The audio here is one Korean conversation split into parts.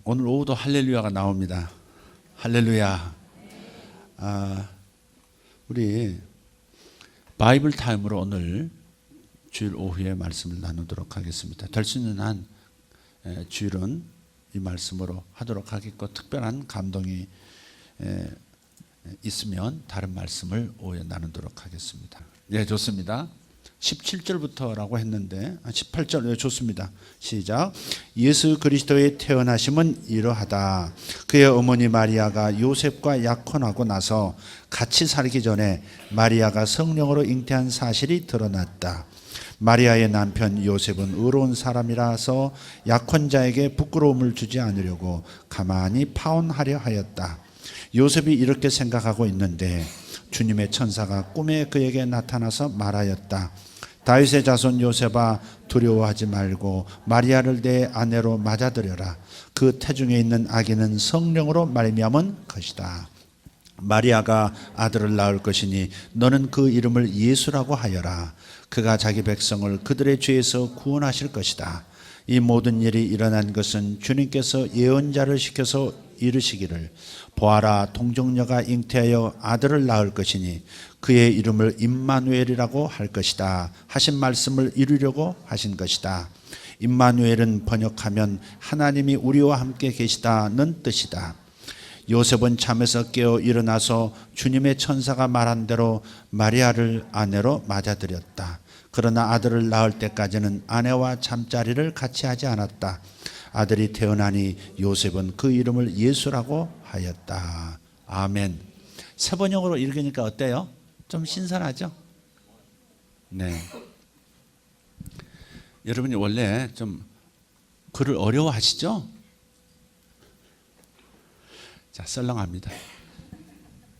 오늘 오후도 할렐루야가 나옵니다. 할렐루야. 우리 바이블 타임으로 오늘 주일 오후에 말씀을 나누도록 하겠습니다. 될 수 있는 한 주일은 이 말씀으로 하도록 하겠고, 특별한 감동이 있으면 다른 말씀을 오후에 나누도록 하겠습니다. 네, 좋습니다. 17절부터라고 했는데 18절 좋습니다. 시작. 예수 그리스도의 태어나심은 이러하다. 그의 어머니 마리아가 요셉과 약혼하고 나서 같이 살기 전에 마리아가 성령으로 잉태한 사실이 드러났다. 마리아의 남편 요셉은 의로운 사람이라서 약혼자에게 부끄러움을 주지 않으려고 가만히 파혼하려 하였다. 요셉이 이렇게 생각하고 있는데 주님의 천사가 꿈에 그에게 나타나서 말하였다. 다윗의 자손 요셉아, 두려워하지 말고 마리아를 내 아내로 맞아들여라. 그 태중에 있는 아기는 성령으로 말미암은 것이다. 마리아가 아들을 낳을 것이니 너는 그 이름을 예수라고 하여라. 그가 자기 백성을 그들의 죄에서 구원하실 것이다. 이 모든 일이 일어난 것은 주님께서 예언자를 시켜서 이르시기를, 보아라, 동정녀가 잉태하여 아들을 낳을 것이니 그의 이름을 임마누엘이라고 할 것이다 하신 말씀을 이루려고 하신 것이다. 임마누엘은 번역하면 하나님이 우리와 함께 계시다는 뜻이다. 요셉은 잠에서 깨어 일어나서 주님의 천사가 말한 대로 마리아를 아내로 맞아들였다. 그러나 아들을 낳을 때까지는 아내와 잠자리를 같이 하지 않았다. 아들이 태어나니 요셉은 그 이름을 예수라고 하였다. 아멘. 세 번역으로 읽으니까 어때요? 좀 신선하죠? 네. 여러분이 원래 좀 글을 어려워하시죠? 자, 썰렁합니다.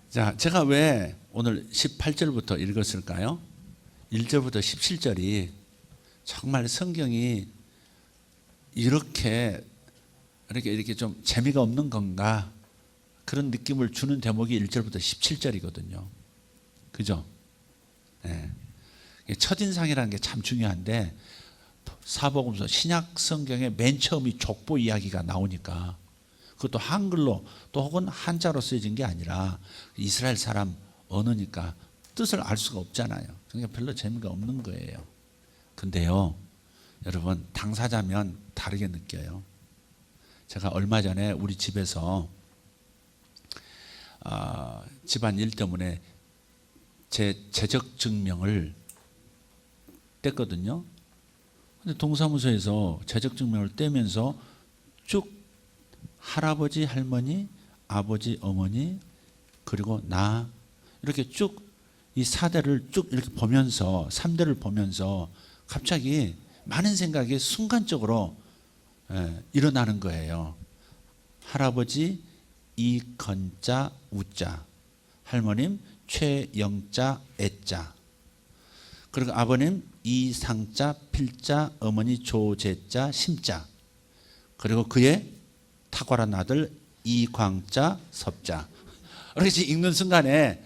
자, 제가 왜 오늘 18절부터 읽었을까요? 1절부터 17절이 정말 성경이 이렇게 좀 재미가 없는 건가, 그런 느낌을 주는 대목이 1절부터 17절이거든요. 그죠? 네. 첫인상이라는 게 참 중요한데, 사복음서 신약 성경의 맨 처음이 족보 이야기가 나오니까, 그것도 한글로 또 혹은 한자로 쓰여진 게 아니라 이스라엘 사람 언어니까 뜻을 알 수가 없잖아요. 그러니까 별로 재미가 없는 거예요. 근데요, 여러분, 당사자면 다르게 느껴요. 제가 얼마 전에 우리 집에서 집안 일 때문에 제 재적 증명을 뗐거든요. 근데 동사무소에서 재적 증명을 떼면서 쭉 할아버지, 할머니, 아버지, 어머니, 그리고 나, 이렇게 쭉 이 4대를 쭉 이렇게 보면서, 3대를 보면서 갑자기 많은 생각이 순간적으로 일어나는 거예요. 할아버지 이건자 우자, 할머님 최영자 애자, 그리고 아버님 이상자 필자, 어머니 조제자 심자, 그리고 그의 탁월한 아들 이광자 섭자. 이렇게 읽는 순간에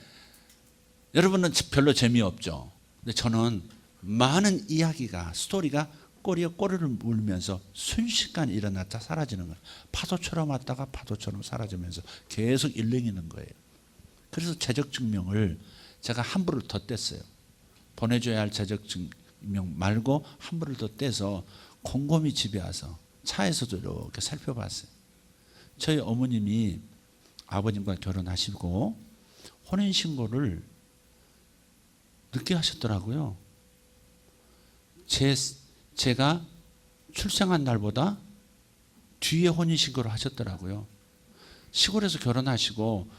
여러분은 별로 재미없죠. 근데 저는 많은 이야기가, 스토리가 꼬리에 꼬리를 물면서 순식간에 일어났다 사라지는 거예요. 파도처럼 왔다가 파도처럼 사라지면서 계속 일렁이는 거예요. 그래서 재적 증명을 제가 한 부를 더 뗐어요. 보내줘야 할 재적 증명 말고 한 부를 더 떼서 곰곰이 집에 와서 차에서도 이렇게 살펴봤어요. 저희 어머님이 아버님과 결혼하시고 혼인신고를 늦게 하셨더라고요. 제가 출생한 날보다 뒤에 혼인신고를 하셨더라고요. 시골에서 결혼하시고,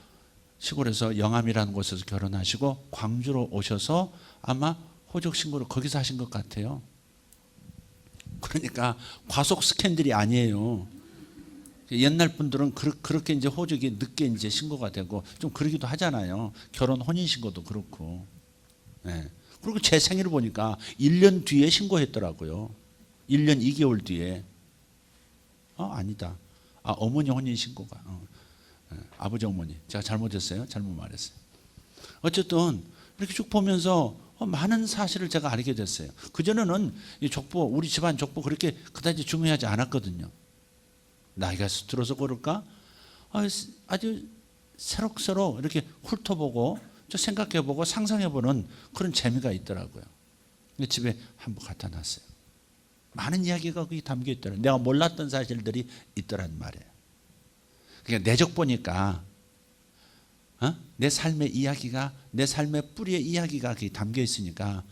시골에서 영암이라는 곳에서 결혼하시고 광주로 오셔서 아마 호적신고를 거기서 하신 것 같아요. 그러니까 과속 스캔들이 아니에요. 옛날 분들은 그렇게 이제 호적이 늦게 이제 신고가 되고 좀 그러기도 하잖아요. 결혼 혼인신고도 그렇고. 네. 그리고 제 생일을 보니까 1년 뒤에 신고했더라고요. 1년 2개월 뒤에. 아니다. 어머니 혼인신고가. 아버지 어머니. 제가 잘못했어요. 잘못 말했어요. 어쨌든 이렇게 쭉 보면서 많은 사실을 제가 알게 됐어요. 그전에는 이 족보, 우리 집안 족보 그렇게 그다지 중요하지 않았거든요. 나이가 들어서 그럴까? 아주 새록새록 이렇게 훑어보고 생각해보고 상상해보는 그런 재미가 있더라고요. 집에 한번 갖다 놨어요. 많은 이야기가 거기 담겨 있더라고요. 내가 몰랐던 사실들이 있더란 말이에요. 그러니까 내적 보니까 내 삶의 이야기가, 내 삶의 뿌리의 이야기가 거기 담겨 있으니까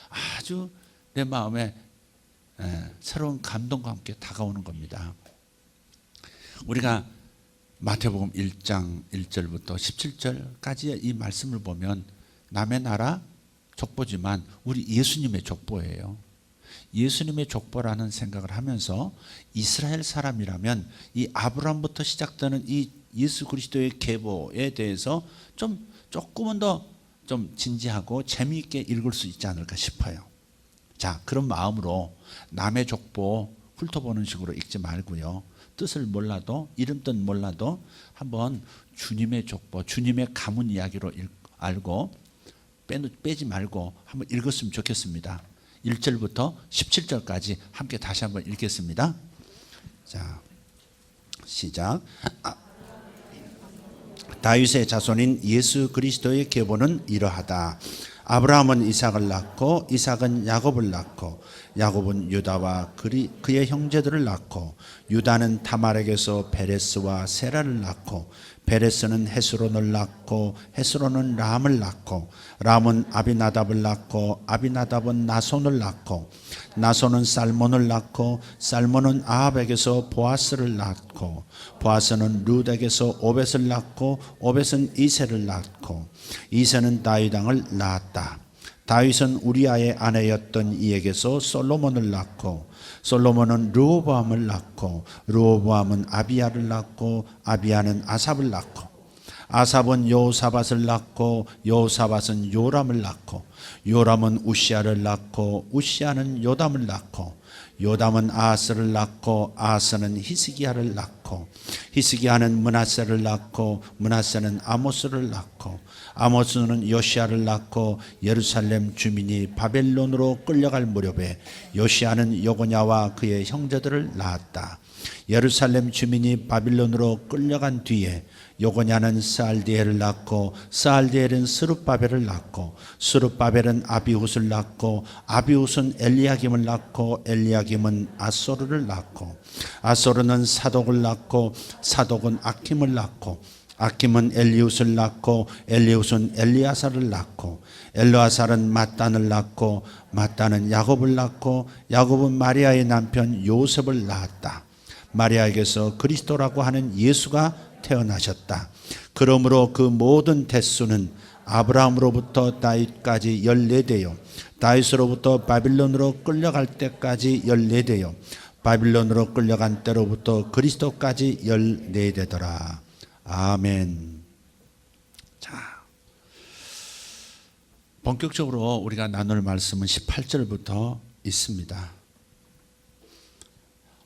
아주 내 마음에 새로운 감동과 함께 다가오는 겁니다. 우리가 마태복음 1장 1절부터 17절까지의 이 말씀을 보면 남의 나라 족보지만 우리 예수님의 족보예요. 예수님의 족보라는 생각을 하면서 이스라엘 사람이라면 이 아브라함부터 시작되는 이 예수 그리스도의 계보에 대해서 조금은 더 좀 진지하고 재미있게 읽을 수 있지 않을까 싶어요. 자, 그런 마음으로 남의 족보 훑어보는 식으로 읽지 말고요. 뜻을 몰라도, 이름 뜻 몰라도 한번 주님의 족보, 주님의 가문 이야기로 알고 빼지 말고 한번 읽었으면 좋겠습니다. 1절부터 17절까지 함께 다시 한번 읽겠습니다. 자, 시작. 다윗의 자손인 예수 그리스도의 계보는 이러하다. 아브라함은 이삭을 낳고 이삭은 야곱을 낳고 야곱은 유다와 그의 형제들을 낳고 유다는 다말에게서 베레스와 세라를 낳고 베레스는 헤스론을 낳고 헤스론은 람을 낳고 람은 아비나답을 낳고 아비나답은 나손을 낳고 나손은 살몬을 낳고 살몬은 아합에게서 보아스를 낳고 보아스는 룻에게서 오벳을 낳고 오벳은 이새를 낳고 이새는 다윗 왕을 낳았다. 다윗은 우리아의 아내였던 이에게서 솔로몬을 낳고 솔로몬은 르호보암을 낳고 르호보암은 아비야를 낳고 아비야는 아삽을 낳고 아삽은 여호사밧을 낳고 여호사밧은 요람을 낳고 요람은 우시아를 낳고 우시아는 요담을 낳고 요담은 아하스를 낳고 아하스는 히스기야를 낳고 히스기야는 므낫세를 낳고 므낫세는 아모스를 낳고 아모스는 요시아를 낳고 예루살렘 주민이 바벨론으로 끌려갈 무렵에 요시아는 여고냐와 그의 형제들을 낳았다. 예루살렘 주민이 바빌론으로 끌려간 뒤에 여고냐는 스알디엘을 낳고 스알디엘은 스룹바벨을 낳고 스룹바벨은 아비훗을 낳고 아비훗은 엘리야김을 낳고 엘리야김은 아소르를 낳고 아소르는 사독을 낳고 사독은 아킴을 낳고 아킴은 엘리훗을 낳고 엘리훗은 엘리아사를 낳고 엘리아사는 mat단을 낳고 mat단은 야곱을 낳고 야곱은 마리아의 남편 요셉을 낳았다. 마리아에게서 그리스도라고 하는 예수가 태어나셨다. 그러므로 그 모든 대수는 아브라함으로부터 다윗까지 14대요 다윗으로부터 바빌론으로 끌려갈 때까지 14대요 바빌론으로 끌려간 때로부터 그리스도까지 14대더라. 아멘. 자, 본격적으로 우리가 나눌 말씀은 18절부터 있습니다.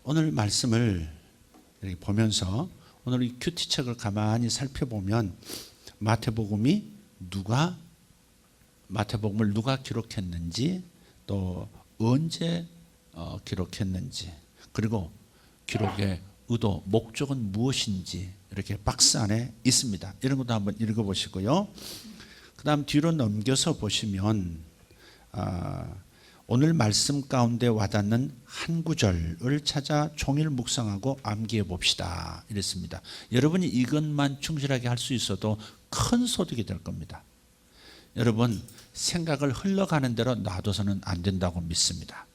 오늘 말씀을 이렇게 보면서 오늘 이 큐티책을 가만히 살펴보면 마태복음을 누가 기록했는지 또 언제 기록했는지 그리고 기록의 의도, 목적은 무엇인지 이렇게 박스 안에 있습니다. 이런 것도 한번 읽어보시고요. 그 다음 뒤로 넘겨서 보시면 오늘 말씀 가운데 와닿는 한 구절을 찾아 종일 묵상하고 암기해 봅시다. 이랬습니다. 여러분이 이것만 충실하게 할 수 있어도 큰 소득이 될 겁니다. 여러분 생각을 흘러가는 대로 놔둬서는 안 된다고 믿습니다.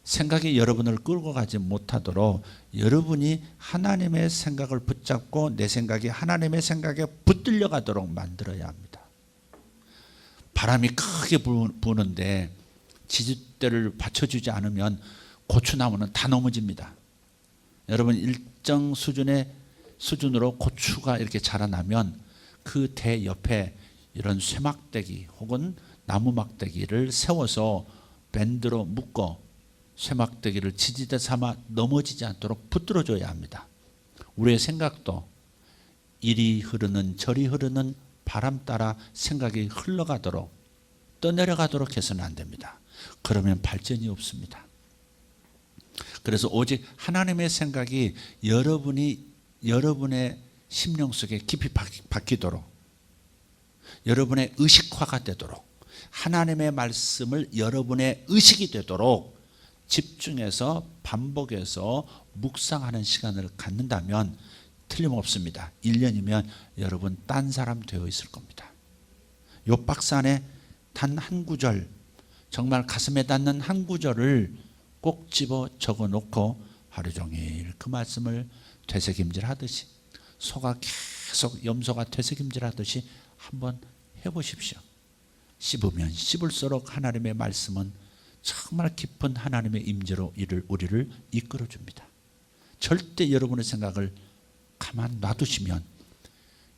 생각이 여러분을 끌고 가지 못하도록 여러분이 하나님의 생각을 붙잡고 내 생각이 하나님의 생각에 붙들려 가도록 만들어야 합니다. 바람이 크게 부는데 지지대를 받쳐주지 않으면 고추나무는 다 넘어집니다. 여러분 일정 수준으로 고추가 이렇게 자라나면 그 대 옆에 이런 쇠막대기 혹은 나무 막대기를 세워서 밴드로 묶어 쇠막대기를 지지대 삼아 넘어지지 않도록 붙들어줘야 합니다. 우리의 생각도 이리 흐르는 저리 흐르는 바람 따라 생각이 흘러가도록 떠내려가도록 해서는 안 됩니다. 그러면 발전이 없습니다. 그래서 오직 하나님의 생각이 여러분의 심령 속에 깊이 박히도록, 여러분의 의식화가 되도록, 하나님의 말씀을 여러분의 의식이 되도록 집중해서 반복해서 묵상하는 시간을 갖는다면 틀림없습니다. 1년이면 여러분 딴 사람 되어 있을 겁니다. 요 박스 안에 단 한 구절, 정말 가슴에 닿는 한 구절을 꼭 집어 적어 놓고 하루 종일 그 말씀을 되새김질 하듯이, 소가 계속 염소가 되새김질 하듯이 한번 해보십시오. 씹으면 씹을수록 하나님의 말씀은 정말 깊은 하나님의 임재로 우리를 이끌어 줍니다. 절대 여러분의 생각을 가만 놔두시면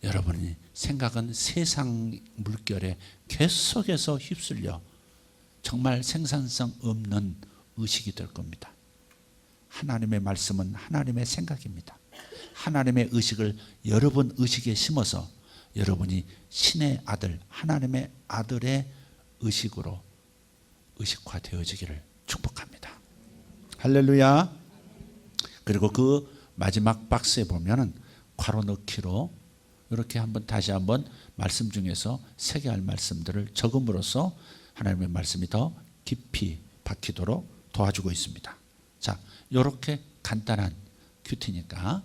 여러분의 생각은 세상 물결에 계속해서 휩쓸려 정말 생산성 없는 의식이 될 겁니다. 하나님의 말씀은 하나님의 생각입니다. 하나님의 의식을 여러분 의식에 심어서 여러분이 신의 아들, 하나님의 아들의 의식으로 의식화되어지기를 축복합니다. 할렐루야. 그리고 그 마지막 박스에 보면은 괄호 넣기로 이렇게 다시 한번 말씀 중에서 새겨야 할 말씀들을 적음으로써 하나님의 말씀이 더 깊이 박히도록 도와주고 있습니다. 자, 이렇게 간단한 큐티니까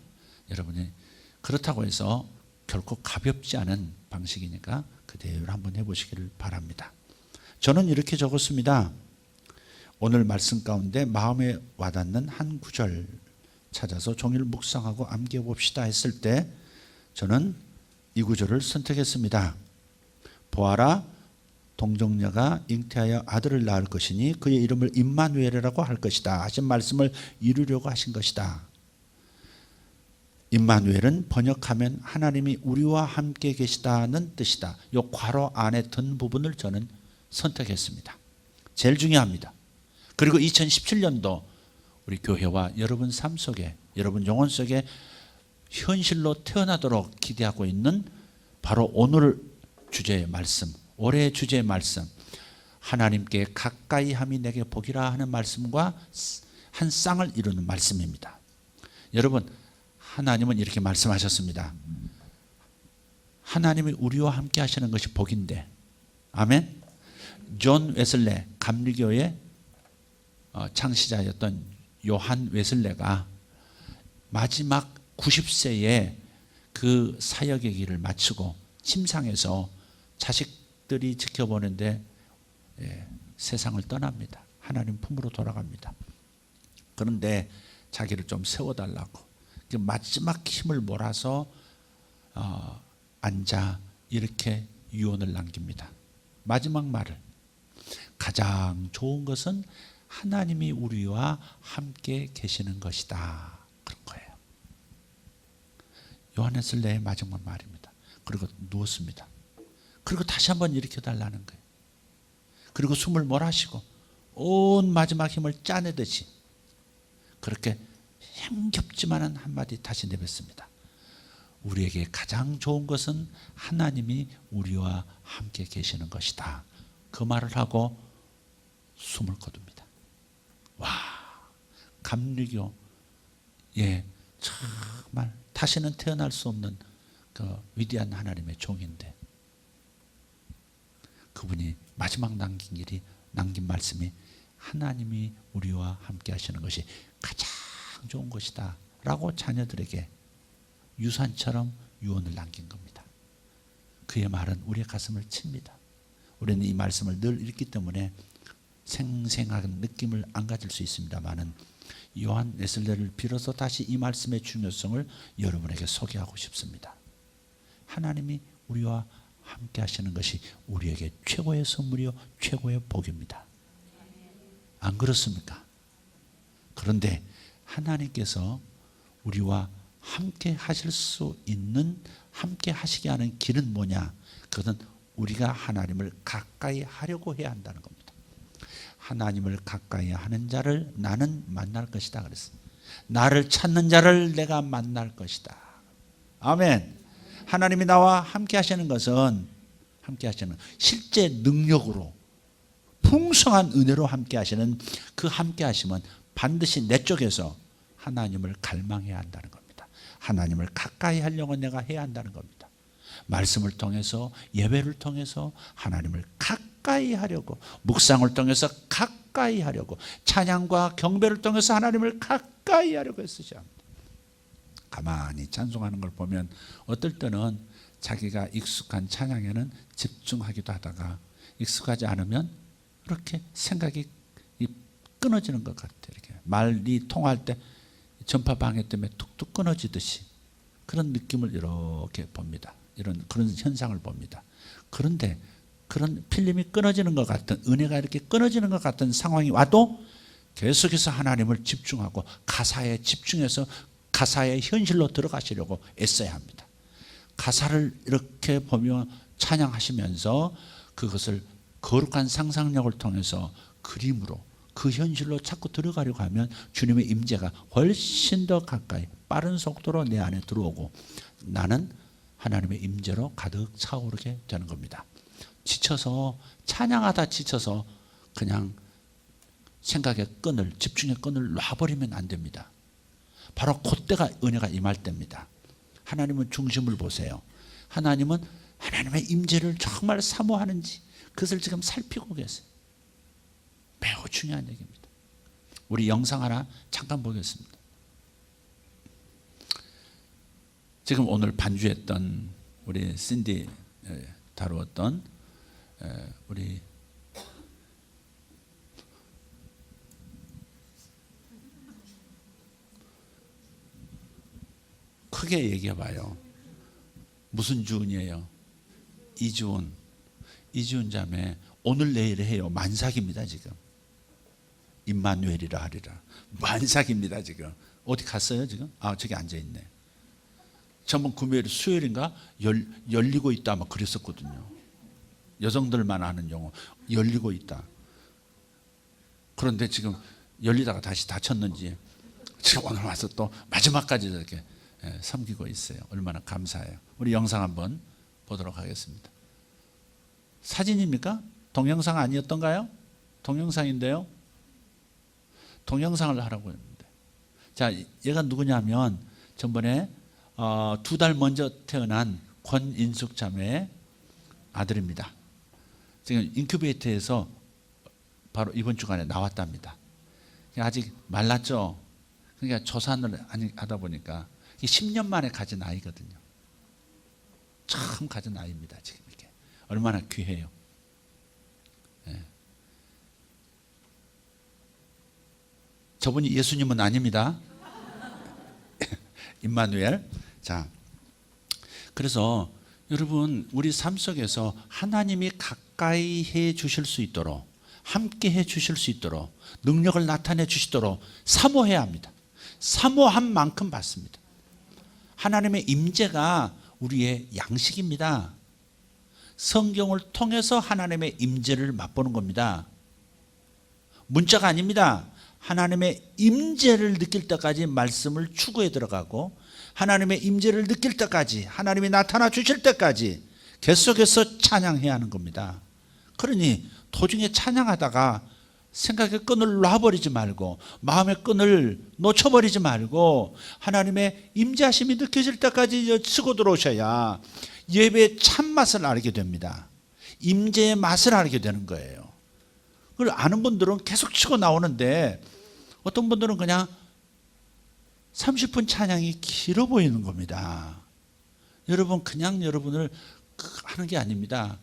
여러분이 그렇다고 해서 결코 가볍지 않은 방식이니까 그대로 한번 해보시기를 바랍니다. 저는 이렇게 적었습니다. 오늘 말씀 가운데 마음에 와닿는 한 구절 찾아서 종일 묵상하고 암기해 봅시다 했을 때 저는 이 구절을 선택했습니다. 보아라, 동정녀가 잉태하여 아들을 낳을 것이니 그의 이름을 임마누엘이라고 할 것이다 하신 말씀을 이루려고 하신 것이다. 임마누엘은 번역하면 하나님이 우리와 함께 계시다는 뜻이다. 이 괄호 안에 든 부분을 저는 선택했습니다. 제일 중요합니다. 그리고 2017년도 우리 교회와 여러분 삶 속에, 여러분 영혼 속에 현실로 태어나도록 기대하고 있는 바로 오늘 주제의 말씀, 올해의 주제의 말씀, 하나님께 가까이 함이 내게 복이라 하는 말씀과 한 쌍을 이루는 말씀입니다. 여러분, 하나님은 이렇게 말씀하셨습니다. 하나님이 우리와 함께 하시는 것이 복인데, 아멘. 존 웨슬레, 감리교의 창시자였던 요한 웨슬레가 마지막 90세에 그 사역의 길을 마치고 침상에서 자식들이 지켜보는데 세상을 떠납니다. 하나님 품으로 돌아갑니다. 그런데 자기를 좀 세워달라고 그 마지막 힘을 몰아서 앉아 이렇게 유언을 남깁니다. 마지막 말을, 가장 좋은 것은 하나님이 우리와 함께 계시는 것이다, 그런 거예요. 요한 웨슬레의 마지막 말입니다. 그리고 누웠습니다. 그리고 다시 한번 일으켜달라는 거예요. 그리고 숨을 몰아쉬고 온 마지막 힘을 짜내듯이 그렇게 힘겹지만은 한마디 다시 내뱉습니다. 우리에게 가장 좋은 것은 하나님이 우리와 함께 계시는 것이다. 그 말을 하고 숨을 거둡니다. 와, 감리교의 정말 다시는 태어날 수 없는 그 위대한 하나님의 종인데 그분이 마지막 남긴 말씀이 하나님이 우리와 함께 하시는 것이 가장 좋은 것이다 라고 자녀들에게 유산처럼 유언을 남긴 겁니다. 그의 말은 우리의 가슴을 칩니다. 우리는 이 말씀을 늘 읽기 때문에 생생한 느낌을 안 가질 수 있습니다만은 요한 웨슬레를 빌어서 다시 이 말씀의 중요성을 여러분에게 소개하고 싶습니다. 하나님이 우리와 함께 하시는 것이 우리에게 최고의 선물이요 최고의 복입니다. 안 그렇습니까? 그런데 하나님께서 우리와 함께 하실 수 있는, 함께 하시게 하는 길은 뭐냐? 그것은 우리가 하나님을 가까이 하려고 해야 한다는 겁니다. 하나님을 가까이 하는 자를 나는 만날 것이다 그랬어요. 나를 찾는 자를 내가 만날 것이다. 아멘. 하나님이 나와 함께 하시는 것은 실제 능력으로 풍성한 은혜로 함께 하시는 그 함께 하심은 반드시 내 쪽에서 하나님을 갈망해야 한다는 겁니다. 하나님을 가까이 하려고 내가 해야 한다는 겁니다. 말씀을 통해서, 예배를 통해서 하나님을 가까이 하려고, 묵상을 통해서 가까이 하려고, 찬양과 경배를 통해서 하나님을 가까이 하려고 애쓰셔야 합니다. 가만히 찬송하는 걸 보면 어떨 때는 자기가 익숙한 찬양에는 집중하기도 하다가 익숙하지 않으면 이렇게 생각이 끊어지는 것 같아요. 이렇게 말이 통할 때 전파 방해 때문에 툭툭 끊어지듯이 그런 느낌을 이렇게 봅니다. 그런 현상을 봅니다. 그런데 그런 필름이 끊어지는 것 같은, 은혜가 이렇게 끊어지는 것 같은 상황이 와도 계속해서 하나님을 집중하고 가사에 집중해서 가사의 현실로 들어가시려고 애써야 합니다. 가사를 이렇게 보며 찬양하시면서 그것을 거룩한 상상력을 통해서 그림으로, 그 현실로 자꾸 들어가려고 하면 주님의 임재가 훨씬 더 가까이 빠른 속도로 내 안에 들어오고 나는 하나님의 임재로 가득 차오르게 되는 겁니다. 지쳐서, 찬양하다 지쳐서 그냥 생각의 끈을, 집중의 끈을 놔버리면 안 됩니다. 바로 그때가 은혜가 임할 때입니다. 하나님은 중심을 보세요. 하나님은 하나님의 임재를 정말 사모하는지 그것을 지금 살피고 계세요. 매우 중요한 얘기입니다. 우리 영상 하나 잠깐 보겠습니다. 지금 오늘 반주했던 우리 신디 다루었던 우리 크게 얘기해 봐요. 무슨 주은이에요? 이주은. 이주은 자매 오늘 내일 해요. 만삭입니다 지금. 임마누엘이라 하리라. 만삭입니다 지금. 어디 갔어요 지금? 아 저기 앉아있네. 저번 금요일 수요일인가 열리고 있다 막 그랬었거든요. 여성들만 아는 용어 열리고 있다. 그런데 지금 열리다가 다시 닫혔는지 지금 오늘 와서 또 마지막까지 이렇게 섬기고 있어요. 얼마나 감사해요. 우리 영상 한번 보도록 하겠습니다. 사진입니까? 동영상 아니었던가요? 동영상인데요. 동영상을 하라고 했는데. 자, 얘가 누구냐면 전번에 2달 먼저 태어난 권인숙 자매의 아들입니다. 지금 인큐베이터에서 바로 이번 주간에 나왔답니다. 아직 말랐죠. 그러니까 조산을 하다 보니까 10년 만에 가진 아이거든요. 참 가진 아이입니다. 지금 이게 얼마나 귀해요. 네. 저분이 예수님은 아닙니다. 임마누엘. 자, 그래서 여러분 우리 삶 속에서 하나님이 가까이 해 주실 수 있도록, 함께 해 주실 수 있도록, 능력을 나타내 주시도록 사모해야 합니다. 사모한 만큼 받습니다. 하나님의 임재가 우리의 양식입니다. 성경을 통해서 하나님의 임재를 맛보는 겁니다. 문자가 아닙니다. 하나님의 임재를 느낄 때까지 말씀을 추구해 들어가고 하나님의 임재를 느낄 때까지, 하나님이 나타나 주실 때까지 계속해서 찬양해야 하는 겁니다. 그러니 도중에 찬양하다가 생각의 끈을 놔버리지 말고 마음의 끈을 놓쳐버리지 말고 하나님의 임재하심이 느껴질 때까지 치고 들어오셔야 예배의 참맛을 알게 됩니다. 임재의 맛을 알게 되는 거예요. 그걸 아는 분들은 계속 치고 나오는데 어떤 분들은 그냥 30분 찬양이 길어 보이는 겁니다. 여러분 그냥 여러분을 하는 게 아닙니다.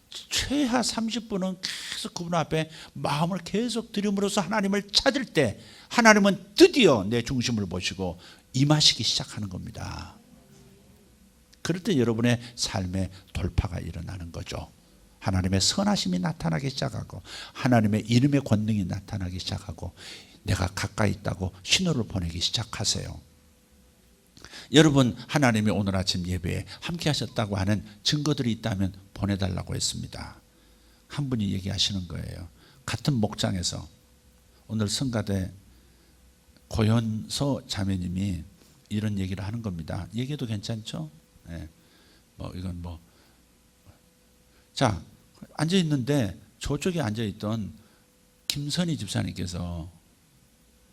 최하 30분은 계속 그분 앞에 마음을 계속 들임으로써 하나님을 찾을 때 하나님은 드디어 내 중심을 보시고 임하시기 시작하는 겁니다. 그럴 때 여러분의 삶에 돌파가 일어나는 거죠. 하나님의 선하심이 나타나기 시작하고 하나님의 이름의 권능이 나타나기 시작하고 내가 가까이 있다고 신호를 보내기 시작하세요. 여러분 하나님이 오늘 아침 예배에 함께 하셨다고 하는 증거들이 있다면 보내달라고 했습니다. 한 분이 얘기하시는 거예요. 같은 목장에서 오늘 성가대 고현서 자매님이 이런 얘기를 하는 겁니다. 얘기도 괜찮죠? 네. 이건 자, 앉아있는데 저쪽에 앉아있던 김선희 집사님께서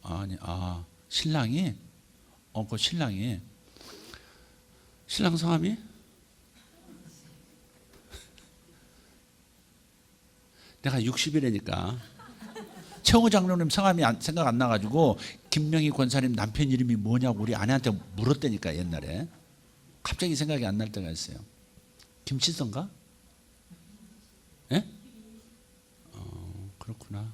아니, 신랑이? 그 신랑 성함이? 내가 60이라니까. 최홍호 장로님 성함이 생각 안 나가지고 김명희 권사님 남편 이름이 뭐냐고 우리 아내한테 물었다니까 옛날에. 갑자기 생각이 안 날 때가 있어요. 김치선가? 예? 그렇구나.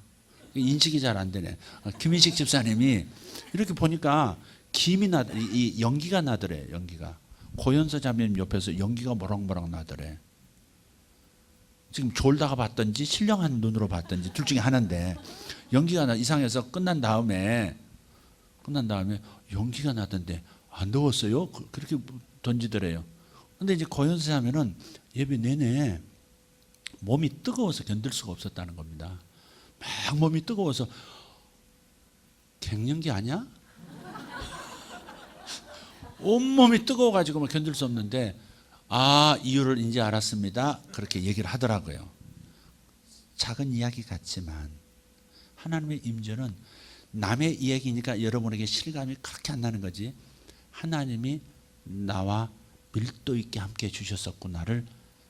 인식이 잘 안 되네. 김인식 집사님이 이렇게 보니까 이 연기가 나더래. 연기가 고연서 자매님 옆에서 연기가 모락모락 나더래. 지금 졸다가 봤던지 신령한 눈으로 봤던지 둘 중에 하나인데 연기가 이상해서 끝난 다음에 연기가 나던데 안 더웠어요? 그렇게 던지더래요. 근데 이제 고연서 자매는 예배 내내 몸이 뜨거워서 견딜 수가 없었다는 겁니다. 막 몸이 뜨거워서 갱년기 아니야? 온몸이 뜨거워가지고 견딜 수 없는데 이유를 이제 알았습니다. 그렇게 얘기를 하더라고요. 작은 이야기 같지만 하나님의 임재는 남의 이야기니까 여러분에게 실감이 그렇게 안 나는 거지. 하나님이 나와 밀도 있게 함께 해주셨었구나를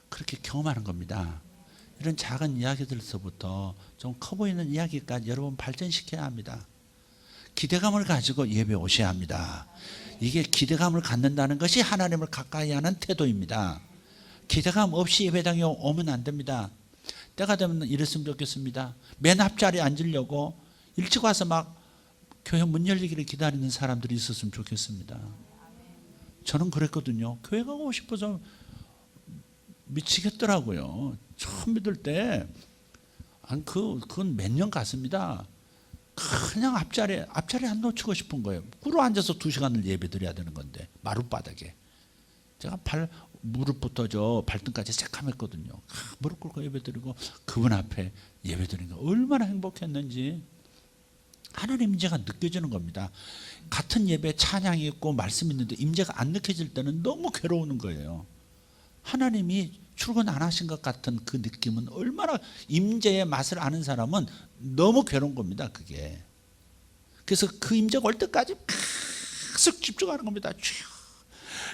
그렇게 경험하는 겁니다. 이런 작은 이야기들서부터 좀 커 보이는 이야기까지 여러분 발전시켜야 합니다. 기대감을 가지고 예배 오셔야 합니다. 이게 기대감을 갖는다는 것이 하나님을 가까이 하는 태도입니다. 기대감 없이 예배당에 오면 안 됩니다. 때가 되면 이랬으면 좋겠습니다. 맨 앞자리에 앉으려고 일찍 와서 막 교회 문 열리기를 기다리는 사람들이 있었으면 좋겠습니다. 저는 그랬거든요. 교회 가고 싶어서 미치겠더라고요. 처음 믿을 때 그건 몇 년 갔습니다. 그냥 앞자리에 안 놓치고 싶은 거예요. 꿇어 앉아서 2시간을 예배 드려야 되는 건데 마룻바닥에 제가 무릎부터 발등까지 새카맸거든요. 무릎 꿇고 예배 드리고 그분 앞에 예배 드리는 거 얼마나 행복했는지 하나님 임재가 느껴지는 겁니다. 같은 예배 찬양이 있고 말씀이 있는데 임재가 안 느껴질 때는 너무 괴로우는 거예요. 하나님이 출근 안 하신 것 같은 그 느낌은 얼마나 임재의 맛을 아는 사람은 너무 괴로운 겁니다. 그게. 그래서 그 임재가 올 때까지 계속 집중하는 겁니다.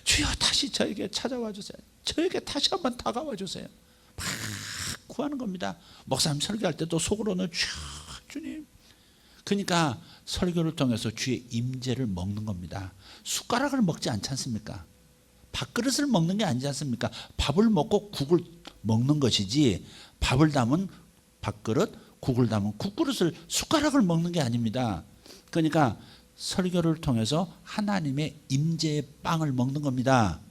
주여 다시 저에게 찾아와 주세요. 저에게 다시 한번 다가와 주세요. 막 구하는 겁니다. 목사님 설교할 때도 속으로는 주님. 그러니까 설교를 통해서 주의 임재를 먹는 겁니다. 숟가락을 먹지 않지 않습니까? 밥그릇을 먹는 게 아니지 않습니까? 밥을 먹고 국을 먹는 것이지 밥을 담은 밥그릇, 국을 담은 국그릇을 숟가락을 먹는 게 아닙니다. 그러니까 설교를 통해서 하나님의 임재의 빵을 먹는 겁니다.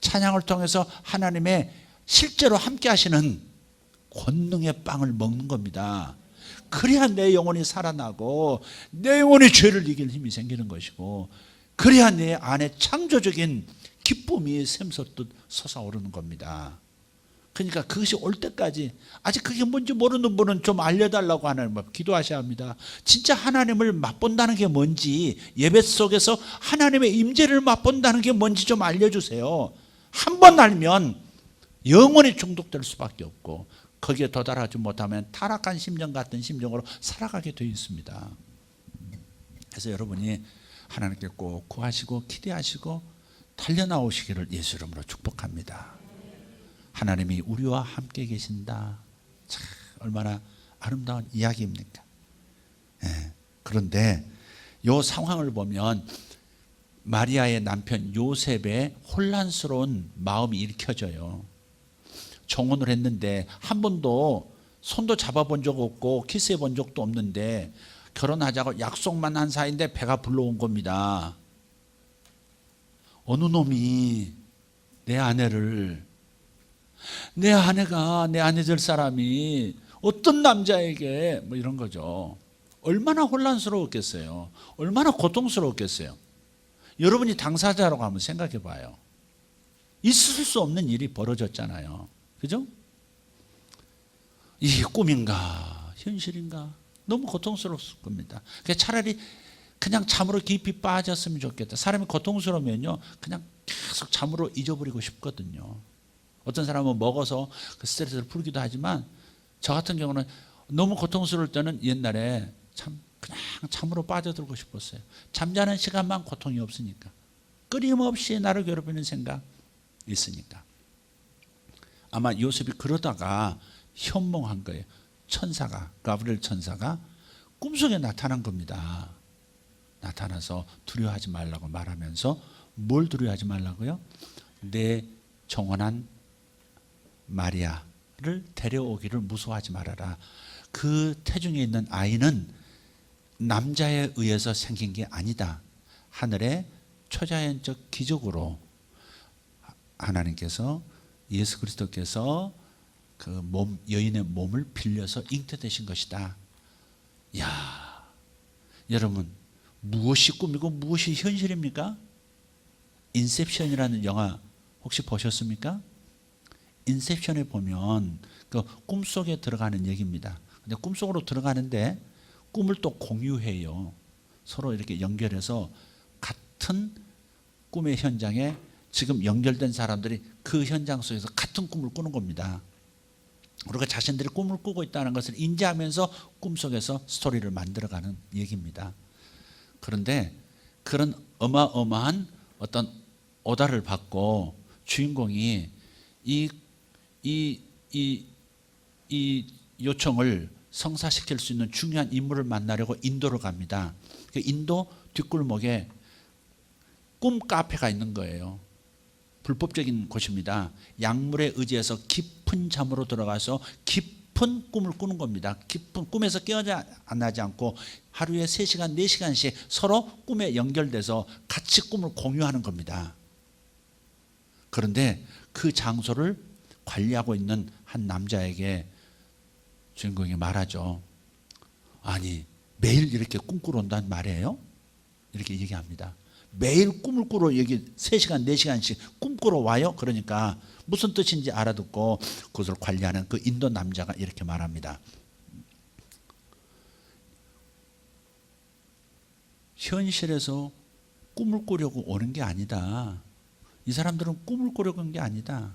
찬양을 통해서 하나님의 실제로 함께 하시는 권능의 빵을 먹는 겁니다. 그래야 내 영혼이 살아나고 내 영혼이 죄를 이길 힘이 생기는 것이고 그래야 내 안에 창조적인 기쁨이 샘솟듯 솟아오르는 겁니다. 그러니까 그것이 올 때까지 아직 그게 뭔지 모르는 분은 좀 알려달라고 하나님 기도하셔야 합니다. 진짜 하나님을 맛본다는 게 뭔지 예배 속에서 하나님의 임재를 맛본다는 게 뭔지 좀 알려주세요. 한 번 알면 영원히 중독될 수밖에 없고 거기에 도달하지 못하면 타락한 심령 같은 심령으로 살아가게 되어 있습니다. 그래서 여러분이 하나님께 꼭 구하시고 기대하시고 달려나오시기를 예수 이름으로 축복합니다. 하나님이 우리와 함께 계신다. 참 얼마나 아름다운 이야기입니까? 그런데 이 상황을 보면 마리아의 남편 요셉의 혼란스러운 마음이 읽혀져요. 정혼을 했는데 한 번도 손도 잡아본 적 없고 키스해 본 적도 없는데 결혼하자고 약속만 한 사이인데 배가 불러온 겁니다. 어느 놈이 내 아내가 내 아내 될 사람이 어떤 남자에게 뭐 이런 거죠. 얼마나 혼란스러웠겠어요. 얼마나 고통스러웠겠어요. 여러분이 당사자라고 한번 생각해 봐요. 있을 수 없는 일이 벌어졌잖아요. 그죠? 이게 꿈인가 현실인가 너무 고통스러웠을 겁니다. 차라리 그냥 잠으로 깊이 빠졌으면 좋겠다. 사람이 고통스러우면요 그냥 계속 잠으로 잊어버리고 싶거든요. 어떤 사람은 먹어서 그 스트레스를 풀기도 하지만 저 같은 경우는 너무 고통스러울 때는 옛날에 참 그냥 참으로 빠져들고 싶었어요. 잠자는 시간만 고통이 없으니까. 끊임없이 나를 괴롭히는 생각 있으니까. 아마 요셉이 그러다가 현몽한 거예요. 천사가, 가브리엘 천사가 꿈속에 나타난 겁니다. 나타나서 두려워하지 말라고 말하면서 뭘 두려워하지 말라고요? 내 정원한 마리아를 데려오기를 무서워하지 말아라. 그 태중에 있는 아이는 남자에 의해서 생긴 게 아니다. 하늘의 초자연적 기적으로 하나님께서, 예수 그리스도께서 그 여인의 몸을 빌려서 잉태되신 것이다. 야, 여러분, 무엇이 꿈이고 무엇이 현실입니까? 인셉션이라는 영화 혹시 보셨습니까? 인셉션에 보면 그 꿈속에 들어가는 얘기입니다. 근데 꿈속으로 들어가는데 꿈을 또 공유해요. 서로 이렇게 연결해서 같은 꿈의 현장에 지금 연결된 사람들이 그 현장 속에서 같은 꿈을 꾸는 겁니다. 우리가 자신들이 꿈을 꾸고 있다는 것을 인지하면서 꿈속에서 스토리를 만들어가는 얘기입니다. 그런데 그런 어마어마한 어떤 오다를 받고 주인공이 이 요청을 성사시킬 수 있는 중요한 인물을 만나려고 인도를 갑니다. 그 인도 뒷골목에 꿈 카페가 있는 거예요. 불법적인 곳입니다. 약물에 의지해서 깊은 잠으로 들어가서 깊은 꿈을 꾸는 겁니다. 깊은 꿈에서 깨어나지 않고 하루에 3시간, 4시간씩 서로 꿈에 연결돼서 같이 꿈을 공유하는 겁니다. 그런데 그 장소를 관리하고 있는 한 남자에게 주인공이 말하죠. 아니, 매일 이렇게 꿈 꾸러 온다는 말이에요? 이렇게 얘기합니다. 매일 꿈을 꾸러 여기 3시간, 4시간씩 꿈꾸러 와요? 그러니까 무슨 뜻인지 알아듣고 그것을 관리하는 그 인도 남자가 이렇게 말합니다. 현실에서 꿈을 꾸려고 오는 게 아니다. 이 사람들은 꿈을 꾸려고 온 게 아니다.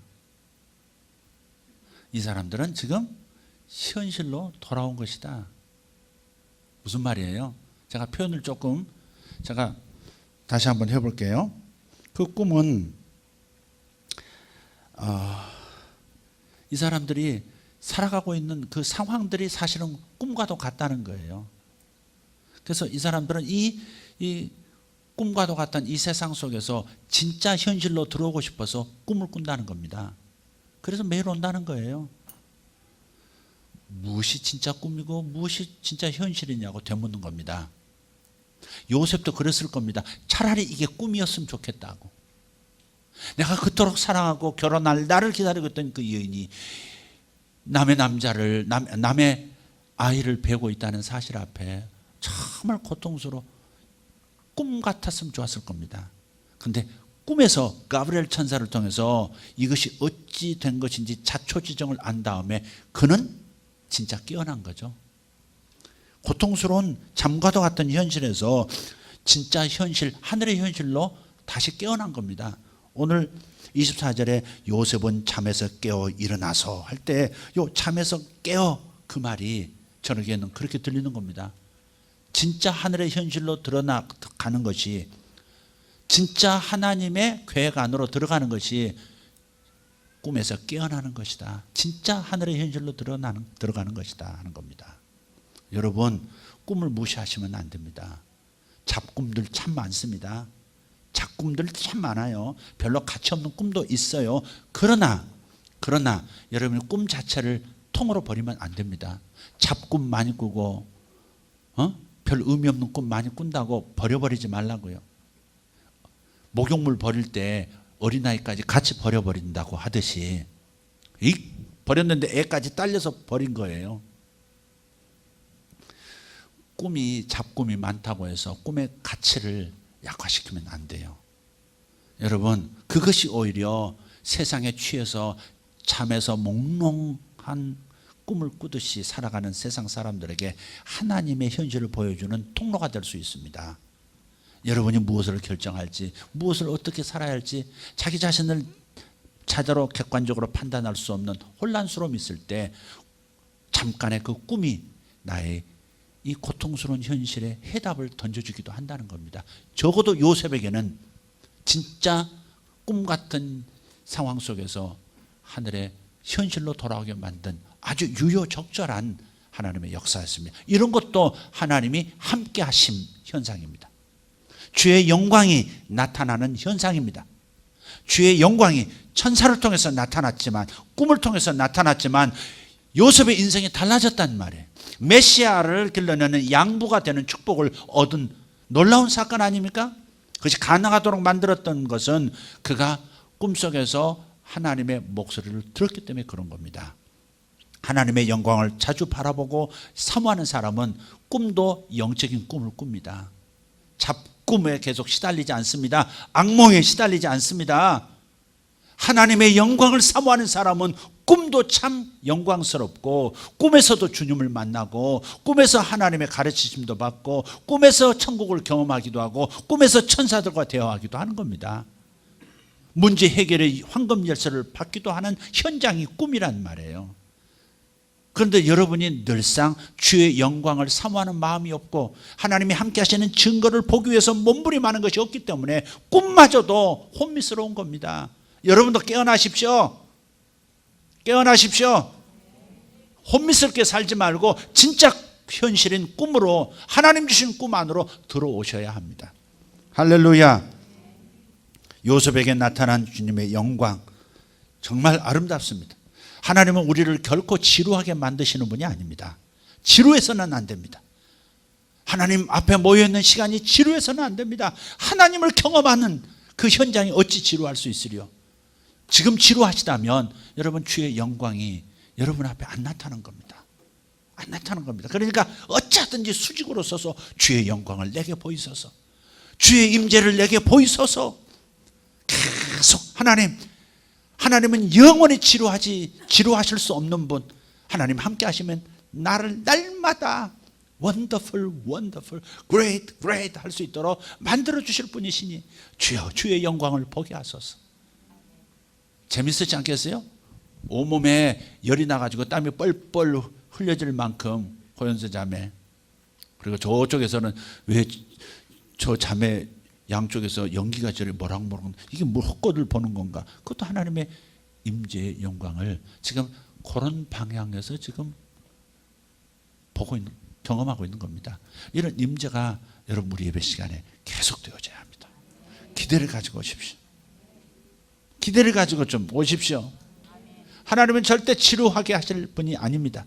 이 사람들은 지금 현실로 돌아온 것이다. 무슨 말이에요? 제가 표현을 조금 제가 다시 한번 해볼게요. 그 꿈은 이 사람들이 살아가고 있는 그 상황들이 사실은 꿈과도 같다는 거예요. 그래서 이 사람들은 이 꿈과도 같은 이 세상 속에서 진짜 현실로 들어오고 싶어서 꿈을 꾼다는 겁니다. 그래서 매일 온다는 거예요. 무엇이 진짜 꿈이고 무엇이 진짜 현실이냐고 되묻는 겁니다. 요셉도 그랬을 겁니다. 차라리 이게 꿈이었으면 좋겠다고. 내가 그토록 사랑하고 결혼할 나를 기다리고 있던 그 여인이 남의 남자를 남의 아이를 베고 있다는 사실 앞에 정말 고통스러워 꿈 같았으면 좋았을 겁니다. 그런데 꿈에서 가브리엘 천사를 통해서 이것이 어찌 된 것인지 자초지정을 안 다음에 그는 진짜 깨어난 거죠. 고통스러운 잠과도 같은 현실에서 진짜 현실, 하늘의 현실로 다시 깨어난 겁니다. 오늘 24절에 요셉은 잠에서 깨어 일어나서 할 때 요 잠에서 깨어 그 말이 저에게는 그렇게 들리는 겁니다. 진짜 하늘의 현실로 드러나가는 것이, 진짜 하나님의 계획 안으로 들어가는 것이 꿈에서 깨어나는 것이다. 진짜 하늘의 현실로 들어가는 것이다 하는 겁니다. 여러분, 꿈을 무시하시면 안 됩니다. 잡꿈들 참 많습니다. 잡꿈들 참 많아요. 별로 가치 없는 꿈도 있어요. 그러나 여러분이 꿈 자체를 통으로 버리면 안 됩니다. 잡꿈 많이 꾸고 별 의미 없는 꿈 많이 꾼다고 버려버리지 말라고요. 목욕물 버릴 때 어린아이까지 같이 버려버린다고 하듯이 버렸는데 애까지 딸려서 버린 거예요. 잡꿈이 많다고 해서 꿈의 가치를 약화시키면 안 돼요. 여러분, 그것이 오히려 세상에 취해서 잠에서 몽롱한 꿈을 꾸듯이 살아가는 세상 사람들에게 하나님의 현실을 보여주는 통로가 될 수 있습니다. 여러분이 무엇을 결정할지, 무엇을 어떻게 살아야 할지 자기 자신을 제대로 객관적으로 판단할 수 없는 혼란스러움이 있을 때 잠깐의 그 꿈이 나의 이 고통스러운 현실에 해답을 던져주기도 한다는 겁니다. 적어도 요셉에게는 진짜 꿈 같은 상황 속에서 하늘의 현실로 돌아오게 만든 아주 유효적절한 하나님의 역사였습니다. 이런 것도 하나님이 함께 하심 현상입니다. 주의 영광이 나타나는 현상입니다. 주의 영광이 천사를 통해서 나타났지만, 꿈을 통해서 나타났지만 요셉의 인생이 달라졌단 말이에요. 메시아를 길러내는 양부가 되는 축복을 얻은 놀라운 사건 아닙니까? 그것이 가능하도록 만들었던 것은 그가 꿈속에서 하나님의 목소리를 들었기 때문에 그런 겁니다. 하나님의 영광을 자주 바라보고 사모하는 사람은 꿈도 영적인 꿈을 꿉니다. 잡꿈에 계속 시달리지 않습니다. 악몽에 시달리지 않습니다. 하나님의 영광을 사모하는 사람은 꿈도 참 영광스럽고, 꿈에서도 주님을 만나고, 꿈에서 하나님의 가르치심도 받고, 꿈에서 천국을 경험하기도 하고, 꿈에서 천사들과 대화하기도 하는 겁니다. 문제 해결의 황금 열쇠를 받기도 하는 현장이 꿈이란 말이에요. 그런데 여러분이 늘상 주의 영광을 사모하는 마음이 없고 하나님이 함께 하시는 증거를 보기 위해서 몸부림하는 것이 없기 때문에 꿈마저도 혼미스러운 겁니다. 여러분도 깨어나십시오. 깨어나십시오. 혼미스럽게 살지 말고 진짜 현실인 꿈으로, 하나님 주신 꿈 안으로 들어오셔야 합니다. 할렐루야. 요셉에게 나타난 주님의 영광 정말 아름답습니다. 하나님은 우리를 결코 지루하게 만드시는 분이 아닙니다. 지루해서는 안 됩니다. 하나님 앞에 모여있는 시간이 지루해서는 안 됩니다. 하나님을 경험하는 그 현장이 어찌 지루할 수 있으리요. 지금 지루하시다면 여러분 주의 영광이 여러분 앞에 안 나타나는 겁니다. 안 나타나는 겁니다. 그러니까 어찌하든지 수직으로 서서 주의 영광을 내게 보이소서, 주의 임재를 내게 보이소서. 계속 하나님은 영원히 지루하실 수 없는 분. 하나님 함께 하시면 나를 날마다 wonderful, wonderful, great, great 할 수 있도록 만들어 주실 분이시니 주여 주의 영광을 보게 하소서. 재밌었지 않겠어요? 온몸에 열이 나가지고 땀이 뻘뻘 흘려질 만큼 고연서 자매, 그리고 저쪽에서는 왜 저 자매 양쪽에서 연기가 저리 모락모락, 이게 뭐 헛것을 보는 건가? 그것도 하나님의 임재의 영광을 지금 그런 방향에서 지금 보고 있는, 경험하고 있는 겁니다. 이런 임재가 여러분 우리 예배 시간에 계속 되어져야 합니다. 기대를 가지고 오십시오. 기대를 가지고 좀 오십시오. 하나님은 절대 지루하게 하실 분이 아닙니다.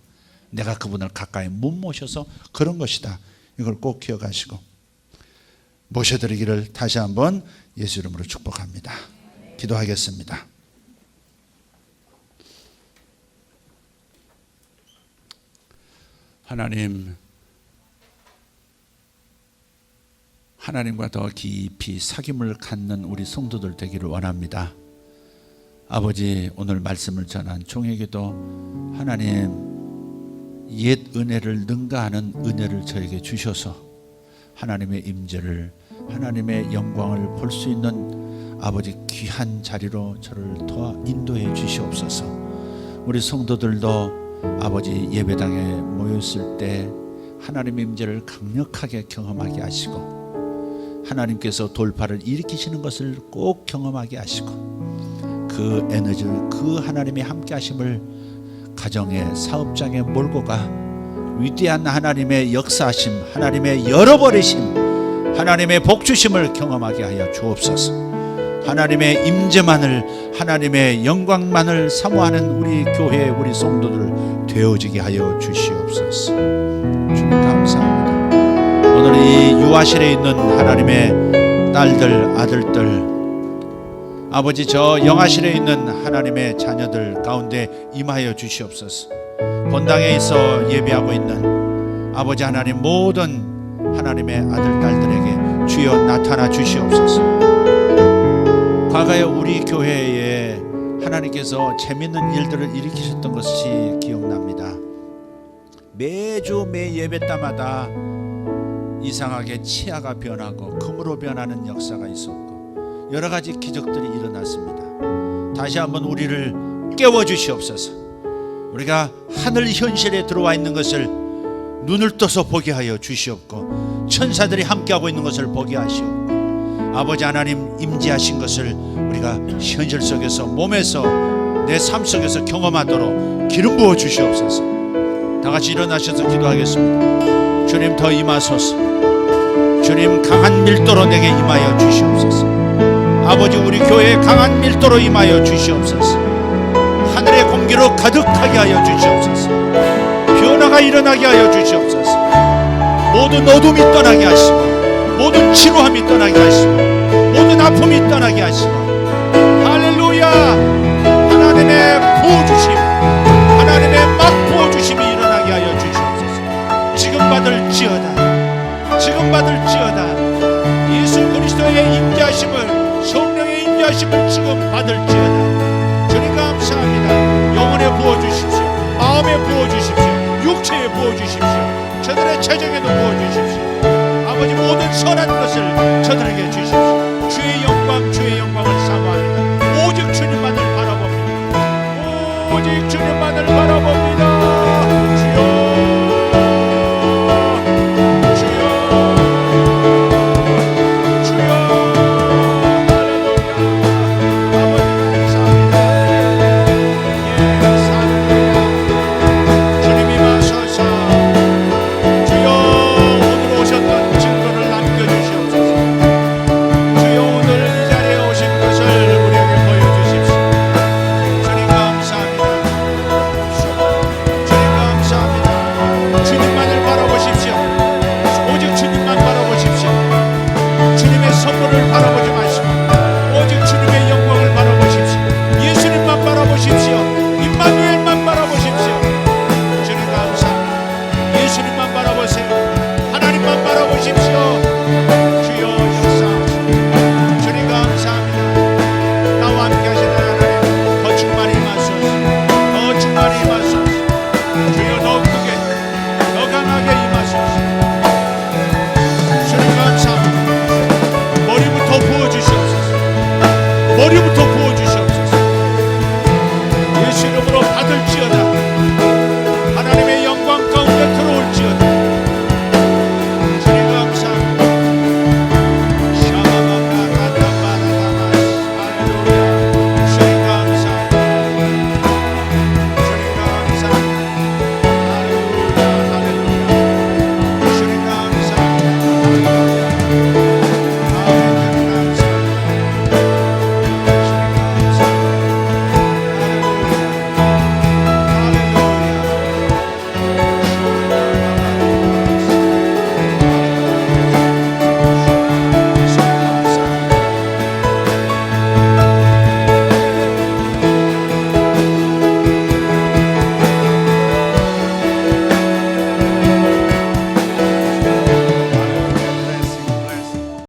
내가 그분을 가까이 못 모셔서 그런 것이다. 이걸 꼭 기억하시고 모셔드리기를 다시 한번 예수 이름으로 축복합니다. 기도하겠습니다. 하나님과 더 깊이 사귐을 갖는 우리 성도들 되기를 원합니다. 아버지, 오늘 말씀을 전한 종에게도 하나님 옛 은혜를 능가하는 은혜를 저에게 주셔서 하나님의 임재를, 하나님의 영광을 볼 수 있는 아버지 귀한 자리로 저를 더 인도해 주시옵소서. 우리 성도들도 아버지 예배당에 모였을 때 하나님의 임재를 강력하게 경험하게 하시고 하나님께서 돌파를 일으키시는 것을 꼭 경험하게 하시고 그 에너지를, 그 하나님의 함께 하심을 가정의 사업장에 몰고 가 위대한 하나님의 역사하심, 하나님의 열어버리심, 하나님의 복주심을 경험하게 하여 주옵소서. 하나님의 임재만을, 하나님의 영광만을 사모하는 우리 교회, 우리 성도들 되어지게 하여 주시옵소서. 주님 감사합니다. 오늘 이 유아실에 있는 하나님의 딸들, 아들들, 아버지 저 영아실에 있는 하나님의 자녀들 가운데 임하여 주시옵소서. 본당에 있어 예배하고 있는 아버지 하나님 모든 하나님의 아들, 딸들에게 주여 나타나 주시옵소서. 과거에 우리 교회에 하나님께서 재밌는 일들을 일으키셨던 것이 기억납니다. 매주 매 예배 때마다 이상하게 치아가 변하고 금으로 변하는 역사가 있었고 여러 가지 기적들이 일어났습니다. 다시 한번 우리를 깨워 주시옵소서. 우리가 하늘 현실에 들어와 있는 것을 눈을 떠서 보게 하여 주시옵고 천사들이 함께하고 있는 것을 보게 하시옵고 아버지 하나님 임재하신 것을 우리가 현실 속에서 몸에서 내 삶 속에서 경험하도록 기름 부어 주시옵소서. 다 같이 일어나셔서 기도하겠습니다. 주님 더 임하소서. 주님 강한 밀도로 내게 임하여 주시옵소서. 아버지 우리 교회에 강한 밀도로 임하여 주시옵소서. 하늘의 공기로 가득하게 하여 주시옵소서. 변화가 일어나게 하여 주시옵소서. 모든 어둠이 떠나게 하시고 모든 지루함이 떠나게 하시고 모든 아픔이 떠나게 하시고 할렐루야. 하나님의 부어주심 하나님의 막 부어주심이 일어나게 하여 주시옵소서. 지금 받을지어다 지금 받을지어다. 예수 그리스도의 임재하심을 성령의 임재하심을 지금 받을지어다. 주님 감사합니다. 영혼에 부어주십시오. 마음에 부어주십시오. 육체에 부어주십시오. 저들의 체정에도 부어주십시오. 아버지 모든 선한 것을 저들에게 주십시오. 주의 영광을 사모합니다. 오직 주님만을 바라봅니다. 오직 주님만을 바라봅니다. 바라보십시오. 주님의 선물을 바라보십시오.